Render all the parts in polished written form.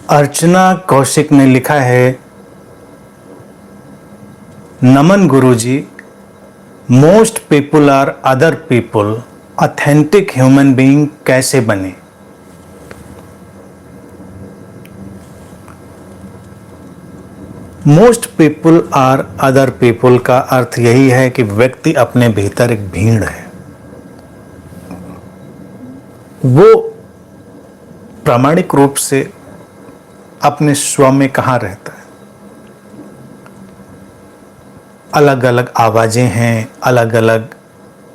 अर्चना कौशिक ने लिखा है, नमन गुरुजी, most people are other people, authentic human being कैसे बने। Most people are other people का अर्थ यही है कि व्यक्ति अपने भीतर एक भीड़ है। वो प्रामाणिक रूप से अपने स्व में कहाँ रहता है। अलग अलग आवाजें हैं, अलग अलग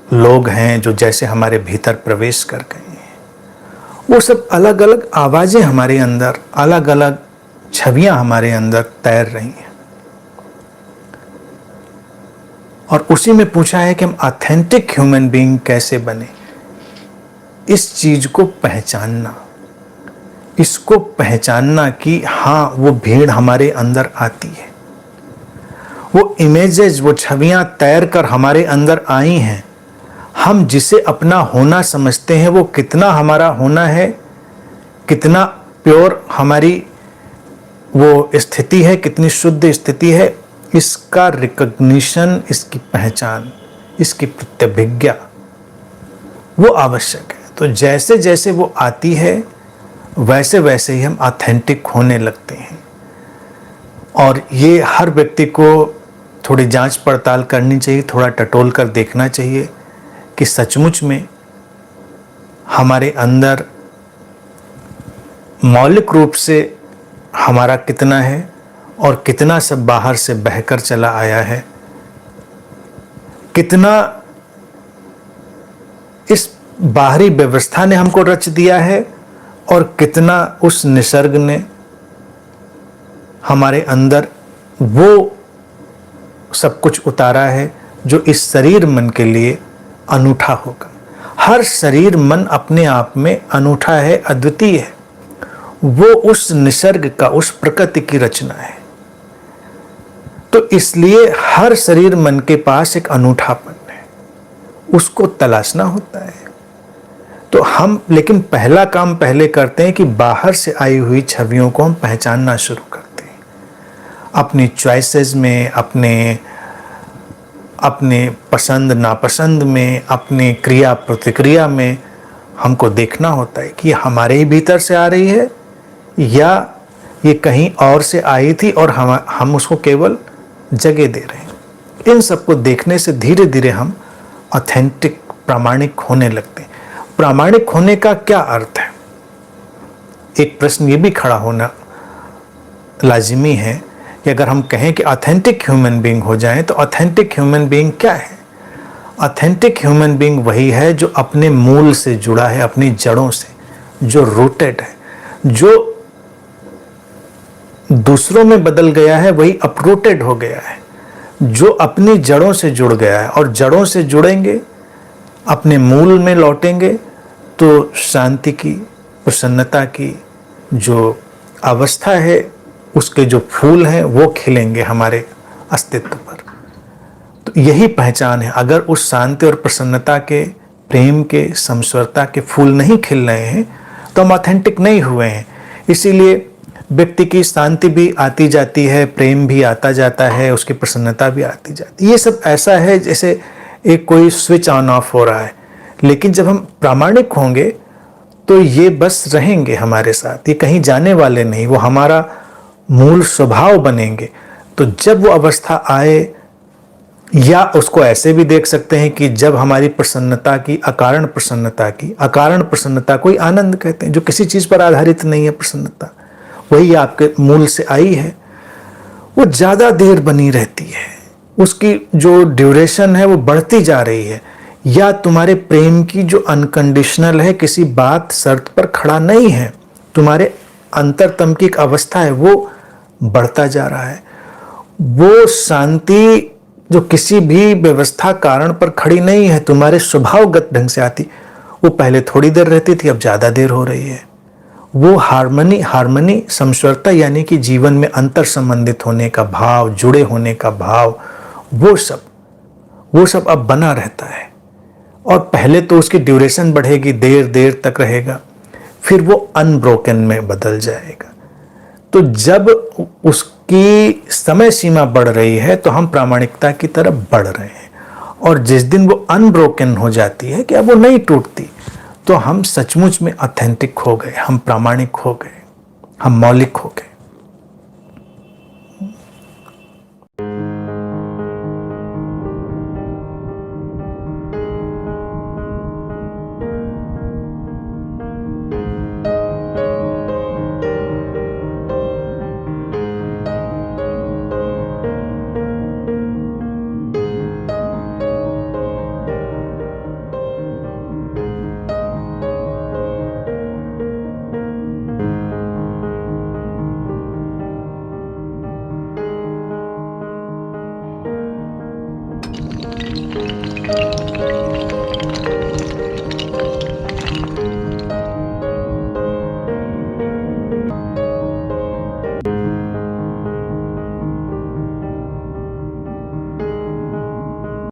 लोग हैं जो जैसे हमारे भीतर प्रवेश कर गए हैं। वो सब अलग अलग आवाजें हमारे अंदर, अलग अलग छवियां हमारे अंदर तैर रही हैं। और उसी में पूछा है कि हम ऑथेंटिक ह्यूमन बीइंग कैसे बने। इस चीज को पहचानना, इसको पहचानना कि हाँ, वो भीड़ हमारे अंदर आती है, वो इमेजेस, वो छवियां तैर कर हमारे अंदर आई हैं। हम जिसे अपना होना समझते हैं वो कितना हमारा होना है, कितना प्योर हमारी वो स्थिति है, कितनी शुद्ध स्थिति है, इसका रिकॉग्निशन, इसकी पहचान, इसकी प्रतिभिज्ञा वो आवश्यक है। तो जैसे जैसे वो आती है वैसे वैसे ही हम ऑथेंटिक होने लगते हैं। और ये हर व्यक्ति को थोड़ी जांच पड़ताल करनी चाहिए, थोड़ा टटोल कर देखना चाहिए कि सचमुच में हमारे अंदर मौलिक रूप से हमारा कितना है और कितना सब बाहर से बहकर चला आया है, कितना इस बाहरी व्यवस्था ने हमको रच दिया है और कितना उस निसर्ग ने हमारे अंदर वो सब कुछ उतारा है जो इस शरीर मन के लिए अनूठा होगा। हर शरीर मन अपने आप में अनूठा है, अद्वितीय है। वो उस निसर्ग का, उस प्रकृति की रचना है। तो इसलिए हर शरीर मन के पास एक अनूठापन है, उसको तलाशना होता है। तो हम लेकिन पहला काम पहले करते हैं कि बाहर से आई हुई छवियों को हम पहचानना शुरू करते हैं। अपनी चॉइसेस में, अपने पसंद नापसंद में, अपने क्रिया प्रतिक्रिया में हमको देखना होता है कि हमारे ही भीतर से आ रही है या ये कहीं और से आई थी और हम उसको केवल जगह दे रहे हैं। इन सबको देखने से धीरे धीरे हम ऑथेंटिक, प्रामाणिक होने लगते हैं। प्रामाणिक होने का क्या अर्थ है? एक प्रश्न ये भी खड़ा होना लाजिमी है कि अगर हम कहें कि ऑथेंटिक ह्यूमन बीइंग हो जाएं तो ऑथेंटिक ह्यूमन बीइंग क्या है? ऑथेंटिक ह्यूमन बीइंग वही है जो अपने मूल से जुड़ा है, अपनी जड़ों से, जो रूटेड है, जो दूसरों में बदल गया है वही अपरूटेड हो गया है, जो अपनी जड़ों से जुड़ गया है। और जड़ों से जुड़ेंगे, अपने मूल में लौटेंगे तो शांति की, प्रसन्नता की जो अवस्था है, उसके जो फूल हैं वो खिलेंगे हमारे अस्तित्व पर। तो यही पहचान है। अगर उस शांति और प्रसन्नता के, प्रेम के, समस्वरता के फूल नहीं खिल रहे हैं तो हम ऑथेंटिक नहीं हुए हैं। इसीलिए व्यक्ति की शांति भी आती जाती है, प्रेम भी आता जाता है, उसकी प्रसन्नता भी आती जाती है। ये सब ऐसा है जैसे एक कोई स्विच ऑन ऑफ हो रहा है। लेकिन जब हम प्रामाणिक होंगे तो ये बस रहेंगे हमारे साथ, ये कहीं जाने वाले नहीं, वो हमारा मूल स्वभाव बनेंगे। तो जब वो अवस्था आए, या उसको ऐसे भी देख सकते हैं कि जब हमारी प्रसन्नता की, अकारण प्रसन्नता कोई आनंद कहते हैं, जो किसी चीज पर आधारित नहीं है, प्रसन्नता वही आपके मूल से आई है, वो ज्यादा देर बनी रहती है, उसकी जो ड्यूरेशन है वो बढ़ती जा रही है। या तुम्हारे प्रेम की जो अनकंडीशनल है, किसी बात शर्त पर खड़ा नहीं है, तुम्हारे अंतरतम की एक अवस्था है वो बढ़ता जा रहा है। वो शांति जो किसी भी व्यवस्था कारण पर खड़ी नहीं है, तुम्हारे स्वभावगत ढंग से आती, वो पहले थोड़ी देर रहती थी, अब ज्यादा देर हो रही है। वो हार्मनी समस्वरता, यानी कि जीवन में अंतर संबंधित होने का भाव, जुड़े होने का भाव, वो सब अब बना रहता है। और पहले तो उसकी ड्यूरेशन बढ़ेगी, देर तक रहेगा, फिर वो अनब्रोकन में बदल जाएगा। तो जब उसकी समय सीमा बढ़ रही है तो हम प्रामाणिकता की तरफ बढ़ रहे हैं, और जिस दिन वो अनब्रोकन हो जाती है कि अब वो नहीं टूटती, तो हम सचमुच में ऑथेंटिक हो गए, हम प्रामाणिक हो गए, हम मौलिक हो गए।